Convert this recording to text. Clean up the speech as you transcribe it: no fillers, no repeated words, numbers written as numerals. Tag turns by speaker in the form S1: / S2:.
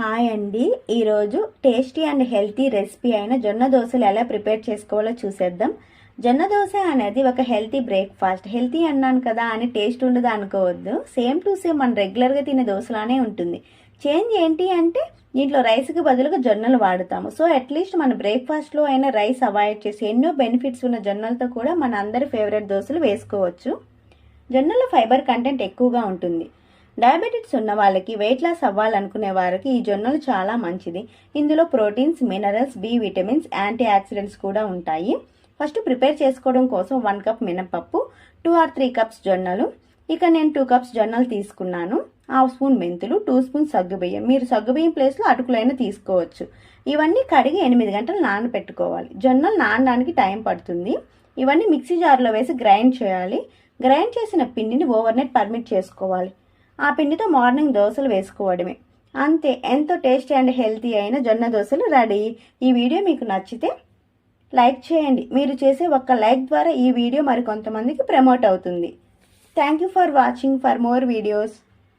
S1: Hi అండి, ఈరోజు tasty and healthy recipe అయిన జొన్న దోశలు ఎలా ప్రిపేర్ చేసుకోవాలో చూసేద్దాం. జొన్న దోశ అనేది ఒక హెల్తీ బ్రేక్ఫాస్ట్. హెల్తీ అన్నాను కదా అని టేస్ట్ ఉండదు అనుకోవద్దు. సేమ్ టు సేమ్ మనం రెగ్యులర్గా తినే దోశలానే ఉంటుంది. చేంజ్ ఏంటి అంటే దీంట్లో రైస్కి బదులుగా జొన్నలు వాడుతాము. సో అట్లీస్ట్ మన బ్రేక్ఫాస్ట్లో అయినా రైస్ అవాయిడ్ చేసి ఎన్నో బెనిఫిట్స్ ఉన్న జొన్నలతో కూడా మన అందరి ఫేవరెట్ దోశలు వేసుకోవచ్చు. జొన్నలో ఫైబర్ కంటెంట్ ఎక్కువగా ఉంటుంది. డయాబెటిక్స్ ఉన్న వాళ్ళకి, వెయిట్ లాస్ అవ్వాలనుకునే వారికి ఈ జొన్నలు చాలా మంచిది. ఇందులో proteins, minerals, B vitamins, antioxidants కూడా ఉంటాయి. ఫస్ట్ ప్రిపేర్ చేసుకోవడం కోసం 1 కప్ మినపప్పు, 2 or 3 కప్స్ జొన్నలు. ఇక నేను 2 కప్స్ జొన్నలు తీసుకున్నాను. 1/2 స్పూన్ మెంతులు, 2 స్పూన్ సగ్గుబియ్యం. మీరు సగ్గుబియ్యం ప్లేస్లో అటుకులైనా తీసుకోవచ్చు. ఇవన్నీ కడిగి 8 గంటలు నానబెట్టుకోవాలి. జొన్నలు నానడానికి టైం పడుతుంది. ఇవన్నీ మిక్సీ జార్లో వేసి గ్రైండ్ చేయాలి. గ్రైండ్ చేసిన పిండిని ఓవర్నైట్ పర్మిట్ చేసుకోవాలి. ఆ పిండితో మార్నింగ్ దోశలు వేసుకోవడమే. అంతే, ఎంతో టేస్టీ అండ్ హెల్తీ అయిన జొన్న దోశలు రెడీ. ఈ వీడియో మీకు నచ్చితే లైక్ చేయండి. మీరు చేసే ఒక్క లైక్ ద్వారా ఈ వీడియో మరికొంతమందికి ప్రమోట్ అవుతుంది. Thank you for watching. For more videos.